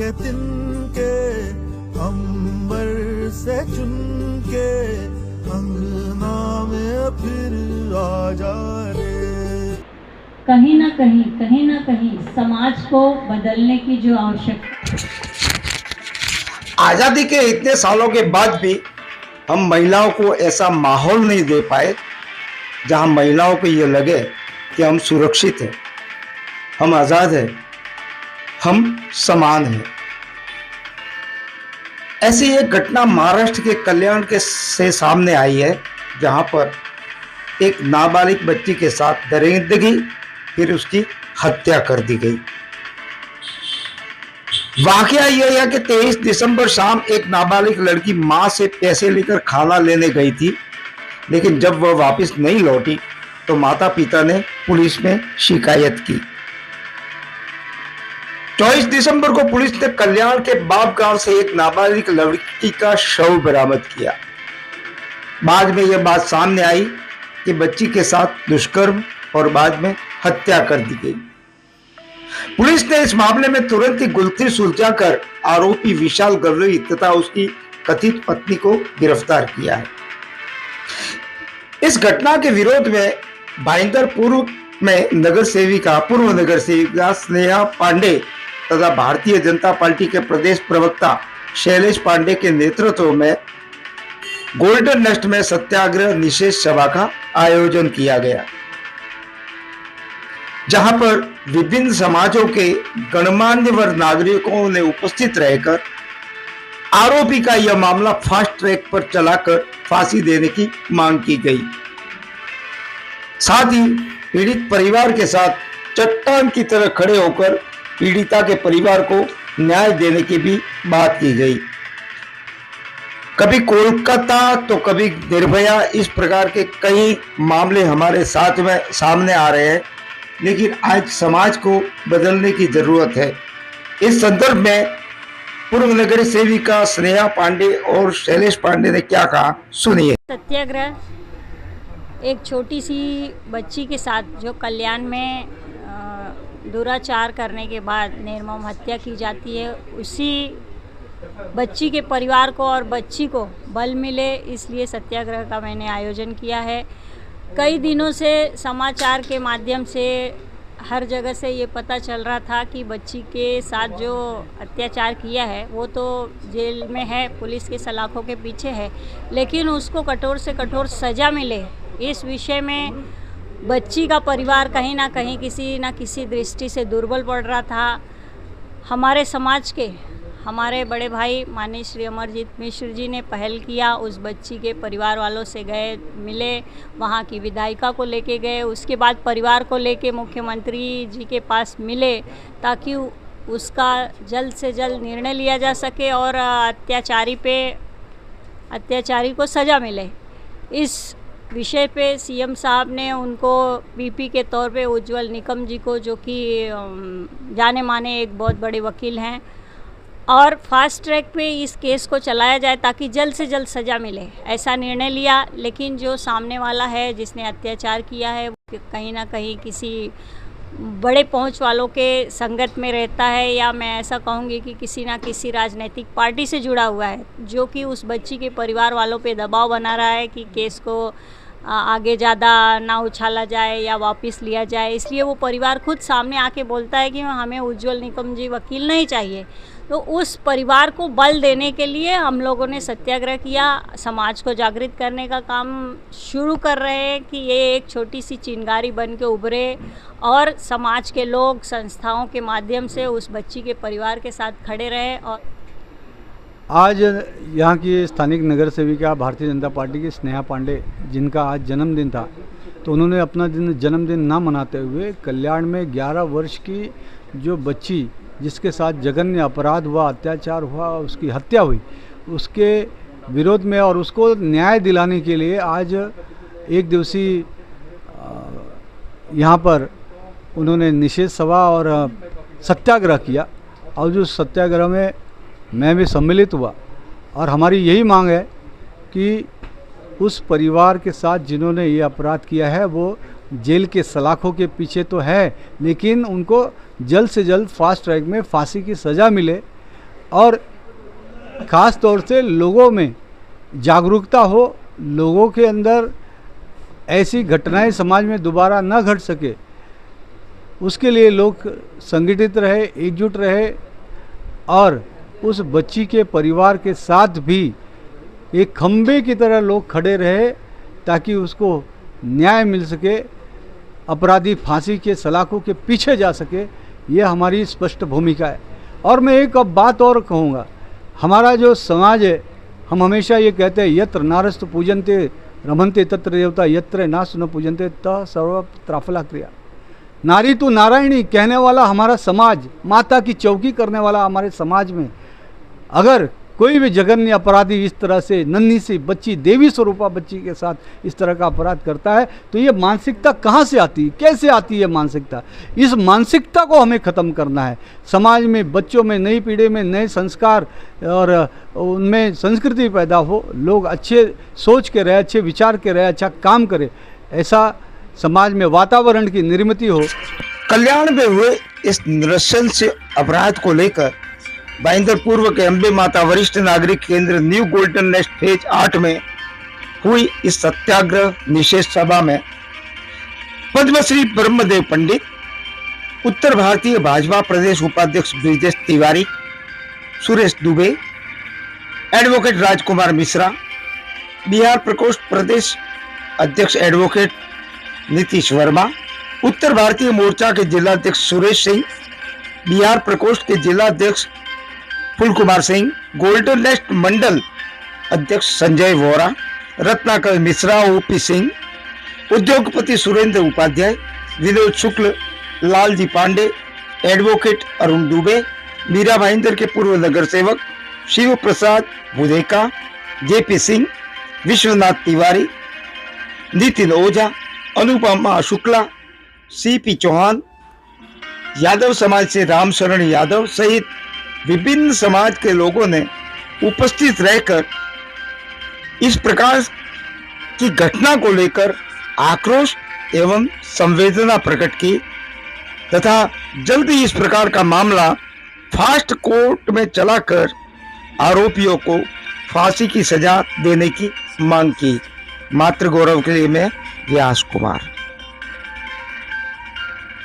के तिनके अंबर से चुनके अंगना में फिर आ जा रे। कहीं ना कहीं समाज को बदलने की जो आवश्यकता। आज़ादी के इतने सालों के बाद भी हम महिलाओं को ऐसा माहौल नहीं दे पाए जहां महिलाओं को ये लगे कि हम सुरक्षित हैं, हम आज़ाद हैं, हम समान हैं। ऐसी एक घटना महाराष्ट्र के कल्याण के से सामने आई है, जहां पर एक नाबालिग बच्ची के साथ दरिंदगी फिर उसकी हत्या कर दी गई। वाकया यह है कि 23 दिसंबर शाम एक नाबालिग लड़की मां से पैसे लेकर खाना लेने गई थी, लेकिन जब वह वापस नहीं लौटी तो माता पिता ने पुलिस में शिकायत की। 24 दिसंबर को पुलिस ने कल्याण के बाप गांव से एक नाबालिग लड़की का शव बरामद किया। बाद में यह बात सामने आई कि बच्ची के साथ दुष्कर्म और बाद में हत्या कर दी गई। पुलिस ने इस मामले में तुरंत ही गुत्थी सुलझाकर आरोपी विशाल गवई तथा उसकी कथित पत्नी को गिरफ्तार किया है। इस घटना के विरोध में भाईंदर पूर्व नगर सेविका स्नेहा पांडे तथा भारतीय जनता पार्टी के प्रदेश प्रवक्ता शैलेश पांडे के नेतृत्व में गोल्डन नेस्ट में सत्याग्रह निषेध सभा का आयोजन किया गया, जहां पर विभिन्न समाजों के गणमान्य नागरिकों ने उपस्थित रहकर आरोपी का यह मामला फास्ट ट्रैक पर चलाकर फांसी देने की मांग की गई। साथ ही पीड़ित परिवार के साथ चट्टान की तरह खड़े होकर पीड़िता के परिवार को न्याय देने की भी बात की गई। कभी कोलकाता तो कभी निर्भया, इस प्रकार के कई मामले हमारे साथ में सामने आ रहे हैं, लेकिन आज समाज को बदलने की जरूरत है। इस संदर्भ में पूर्व नगर सेविका स्नेहा पांडे और शैलेश पांडे ने क्या कहा, सुनिए। सत्याग्रह एक छोटी सी बच्ची के साथ जो कल्याण में दुराचार करने के बाद निर्मम हत्या की जाती है, उसी बच्ची के परिवार को और बच्ची को बल मिले, इसलिए सत्याग्रह का मैंने आयोजन किया है। कई दिनों से समाचार के माध्यम से हर जगह से ये पता चल रहा था कि बच्ची के साथ जो अत्याचार किया है वो तो जेल में है, पुलिस के सलाखों के पीछे है, लेकिन उसको कठोर से कठोर सज़ा मिले, इस विषय में बच्ची का परिवार कहीं ना कहीं किसी न किसी दृष्टि से दुर्बल पड़ रहा था। हमारे समाज के हमारे बड़े भाई माननीय श्री अमरजीत मिश्र जी ने पहल किया, उस बच्ची के परिवार वालों से गए, मिले, वहाँ की विधायिका को लेके गए, उसके बाद परिवार को लेके मुख्यमंत्री जी के पास मिले ताकि उसका जल्द से जल्द निर्णय लिया जा सके और अत्याचारी को सज़ा मिले। इस विषय पे सीएम साहब ने उनको पीपी के तौर पे उज्जवल निकम जी को, जो कि जाने माने एक बहुत बड़े वकील हैं, और फास्ट ट्रैक पे इस केस को चलाया जाए ताकि जल्द से जल्द सज़ा मिले, ऐसा निर्णय लिया। लेकिन जो सामने वाला है जिसने अत्याचार किया है वो कहीं ना कहीं किसी बड़े पहुंच वालों के संगत में रहता है, या मैं ऐसा कहूँगी कि किसी ना किसी राजनीतिक पार्टी से जुड़ा हुआ है, जो कि उस बच्ची के परिवार वालों पे दबाव बना रहा है कि केस को आगे ज़्यादा ना उछाला जाए या वापस लिया जाए। इसलिए वो परिवार खुद सामने आके बोलता है कि हमें उज्जवल निकम जी वकील नहीं चाहिए। तो उस परिवार को बल देने के लिए हम लोगों ने सत्याग्रह किया, समाज को जागृत करने का काम शुरू कर रहे हैं कि ये एक छोटी सी चिंगारी बन के उभरे और समाज के लोग संस्थाओं के माध्यम से उस बच्ची के परिवार के साथ खड़े रहे। और आज यहाँ की स्थानिक नगर सेविका भारतीय जनता पार्टी की स्नेहा पांडे, जिनका आज जन्मदिन था, तो उन्होंने अपना जन्मदिन ना मनाते हुए कल्याण में 11 वर्ष की जो बच्ची जिसके साथ जघन्य अपराध हुआ, अत्याचार हुआ, उसकी हत्या हुई, उसके विरोध में और उसको न्याय दिलाने के लिए आज एक दिवसीय यहाँ पर उन्होंने निषेध सभा और सत्याग्रह किया। और जो सत्याग्रह में मैं भी सम्मिलित हुआ और हमारी यही मांग है कि उस परिवार के साथ जिन्होंने ये अपराध किया है वो जेल के सलाखों के पीछे तो है, लेकिन उनको जल्द से जल्द फास्ट ट्रैक में फांसी की सज़ा मिले और ख़ास तौर से लोगों में जागरूकता हो, लोगों के अंदर ऐसी घटनाएं समाज में दोबारा न घट सके, उसके लिए लोग संगठित रहे, एकजुट रहे और उस बच्ची के परिवार के साथ भी एक खंबे की तरह लोग खड़े रहे ताकि उसको न्याय मिल सके, अपराधी फांसी के सलाखों के पीछे जा सके। ये हमारी स्पष्ट भूमिका है। और मैं एक अब बात और कहूँगा, हमारा जो समाज है, हम हमेशा ये कहते हैं यत्र नारस्तु पूजन्ते रमन्ते तत्र देवता, यत्र नास्तु न पूजन्ते त सर्व त्राफला क्रिया। नारी तो नारायणी कहने वाला हमारा समाज, माता की चौकी करने वाला हमारे समाज में अगर कोई भी जघन्य अपराधी इस तरह से नन्ही सी बच्ची, देवी स्वरूपा बच्ची के साथ इस तरह का अपराध करता है तो ये मानसिकता कहाँ से आती है, कैसे आती है मानसिकता? इस मानसिकता को हमें ख़त्म करना है। समाज में, बच्चों में, नई पीढ़ी में नए संस्कार और उनमें संस्कृति पैदा हो, लोग अच्छे सोच के रहे, अच्छे विचार के रहे, अच्छा काम करे, ऐसा समाज में वातावरण की निर्मित हो। कल्याण में हुए इस नृशंस अपराध को लेकर भाईंदर पूर्व के अम्बे माता वरिष्ठ नागरिक केंद्र न्यू गोल्डन नेस्ट फेज 8 में हुई इस सत्याग्रह निषेध सभा में पद्मश्री ब्रह्मदेव पंडित, उत्तर भारतीय भाजपा प्रदेश उपाध्यक्ष ब्रिजेश तिवारी, सुरेश दुबे, एडवोकेट राजकुमार मिश्रा, बिहार प्रकोष्ठ प्रदेश अध्यक्ष एडवोकेट नीतीश वर्मा, उत्तर भारतीय मोर्चा के जिलाध्यक्ष सुरेश सिंह, बिहार प्रकोष्ठ के जिलाध्यक्ष फूल कुमार सिंह, गोल्डन नेस्ट मंडल अध्यक्ष संजय वोरा, रत्नाकर मिश्रा, ओपी सिंह, उद्योगपति सुरेंद्र उपाध्याय, विनोद शुक्ल, लालजी पांडे, एडवोकेट अरुण दुबे, मीरा भाईंदर के पूर्व नगर सेवक शिव प्रसाद बुधेका, जेपी सिंह, विश्वनाथ तिवारी, नितिन ओझा, अनुपमा शुक्ला, सीपी चौहान, यादव समाज से रामशरण यादव सहित विभिन्न समाज के लोगों ने उपस्थित रहकर इस प्रकार की घटना को लेकर आक्रोश एवं संवेदना प्रकट की तथा जल्द ही इस प्रकार का मामला फास्ट कोर्ट में चलाकर आरोपियों को फांसी की सजा देने की मांग की। मातृ गौरव के लिए मैं व्यास कुमार।